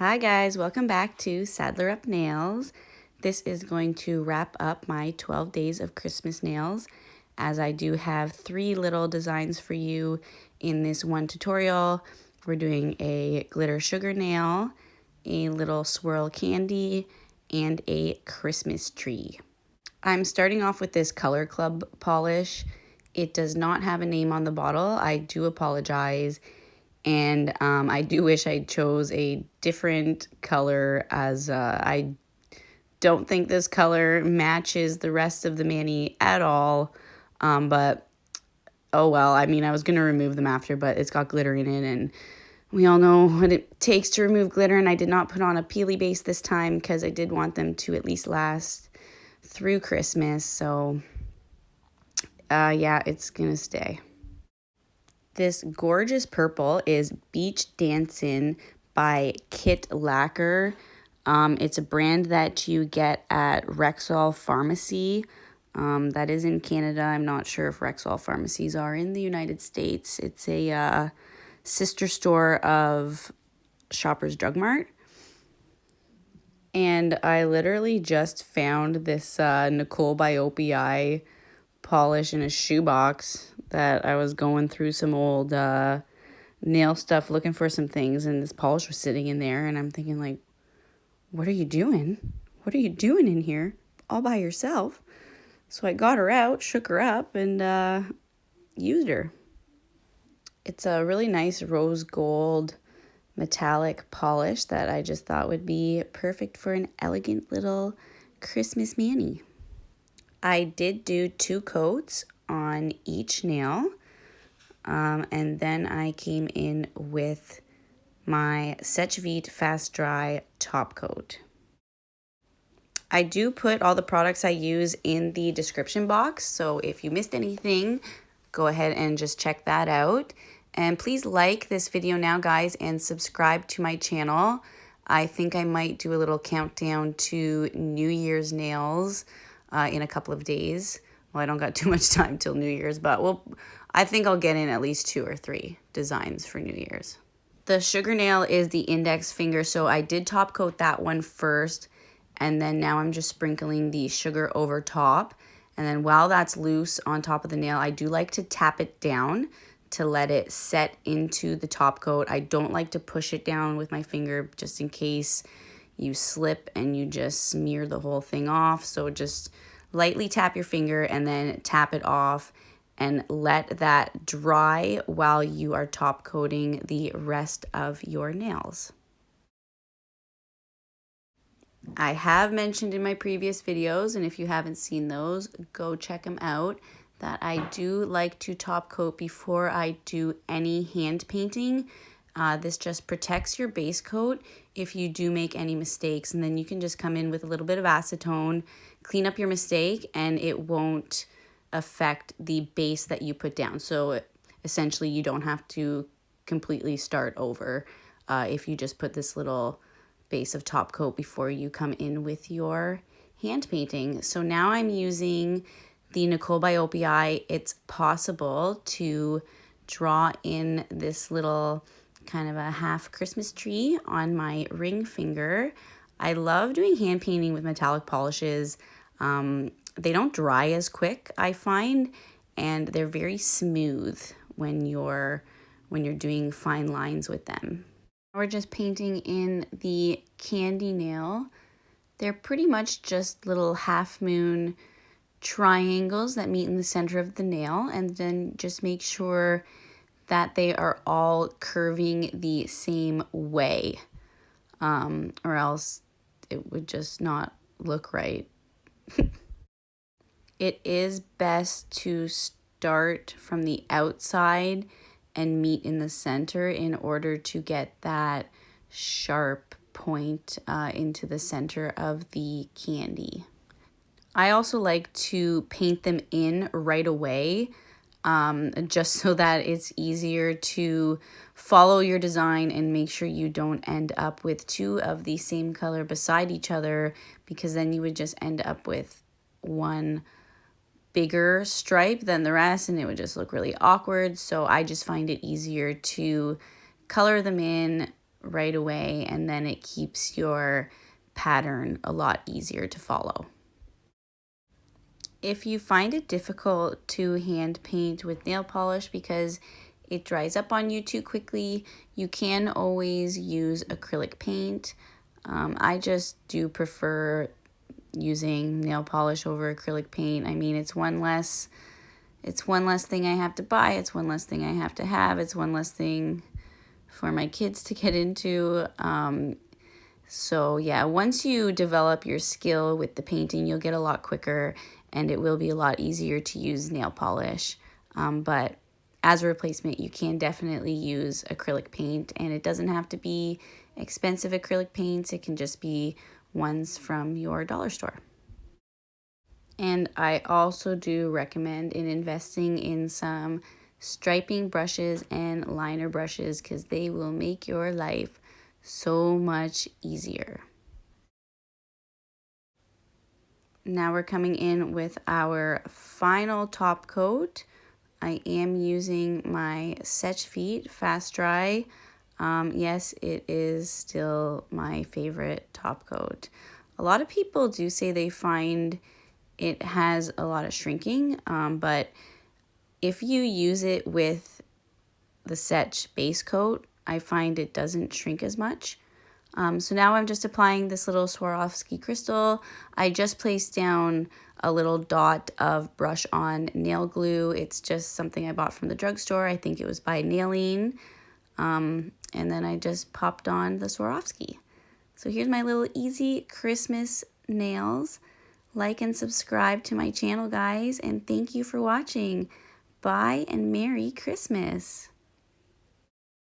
Hi guys, welcome back to Sadler Up Nails. This is going to wrap up my 12 days of Christmas nails, as I do have 3 little designs for you in this one tutorial. We're doing a glitter sugar nail, a little swirl candy, and a Christmas tree. I'm starting off with this ColorClub polish. It does not have a name on the bottle. I do apologize. And I do wish I chose a different color, as I don't think this color matches the rest of the mani at all. But oh well, I mean, I was going to remove them after, but it's got glitter in it, and we all know what it takes to remove glitter. And I did not put on a peely base this time because I did want them to at least last through Christmas. So yeah, it's going to stay. This gorgeous purple is Beach Dancin by Kit Lacquer. It's a brand that you get at Rexall Pharmacy. That is in Canada. I'm not sure if Rexall pharmacies are in the United States. It's a sister store of Shoppers Drug Mart. And I literally just found this Nicole by O.P.I polish in a shoebox that I was going through some old nail stuff looking for some things, and this polish was sitting in there, and I'm thinking, like, what are you doing? What are you doing in here all by yourself? So I got her out, shook her up, and used her. It's a really nice rose gold metallic polish that I just thought would be perfect for an elegant little Christmas mani. I did do 2 coats on each nail, and then I came in with my SecheVite Fast Dry top coat. I do put all the products I use in the description box, so if you missed anything, go ahead and just check that out. And please like this video now, guys, and subscribe to my channel. I think I might do a little countdown to New Year's nails in a couple of days. Well, I don't got too much time till New Year's, but I think I'll get in at least 2 or 3 designs for New Year's. The sugar nail is the index finger, so I did top coat that one first, and then now I'm just sprinkling the sugar over top. And then while that's loose on top of the nail, I do like to tap it down to let it set into the top coat. I don't like to push it down with my finger just in case you slip and you just smear the whole thing off. So just lightly tap your finger and then tap it off and let that dry while you are top coating the rest of your nails. I have mentioned in my previous videos, and if you haven't seen those, go check them out, that I do like to top coat before I do any hand painting. This just protects your base coat if you do make any mistakes, and then you can just come in with a little bit of acetone, clean up your mistake, and it won't affect the base that you put down. So essentially you don't have to completely start over if you just put this little base of top coat before you come in with your hand painting. So now I'm using the Nicole by O.P.I. It's possible to draw in this little kind of a half Christmas tree on my ring finger. I love doing hand painting with metallic polishes. They don't dry as quick, I find, and they're very smooth when you're doing fine lines with them. We're just painting in the candy nail. They're pretty much just little half moon triangles that meet in the center of the nail, and then just make sure that they are all curving the same way, or else it would just not look right. It is best to start from the outside and meet in the center in order to get that sharp point into the center of the candy. I also like to paint them in right away, just so that it's easier to follow your design and make sure you don't end up with 2 of the same color beside each other, because then you would just end up with one bigger stripe than the rest and it would just look really awkward. So I just find it easier to color them in right away, and then it keeps your pattern a lot easier to follow. If you find it difficult to hand paint with nail polish because it dries up on you too quickly, you can always use acrylic paint. I just do prefer using nail polish over acrylic paint. I mean, it's one less thing I have to buy, it's one less thing I have to have, it's one less thing for my kids to get into. So yeah, once you develop your skill with the painting, you'll get a lot quicker and it will be a lot easier to use nail polish. But as a replacement, you can definitely use acrylic paint, and it doesn't have to be expensive acrylic paints. It can just be ones from your dollar store. And I also do recommend investing in some striping brushes and liner brushes because they will make your life so much easier. Now we're coming in with our final top coat. I am using my SecheVite Fast Dry. Yes, it is still my favorite top coat. A lot of people do say they find it has a lot of shrinking, but if you use it with the Sech base coat, I find it doesn't shrink as much. So now I'm just applying this little Swarovski crystal. I just placed down a little dot of brush on nail glue. It's just something I bought from the drugstore. I think it was by Nailene. And then I just popped on the Swarovski. So here's my little easy Christmas nails. Like and subscribe to my channel, guys, and thank you for watching. Bye and Merry Christmas.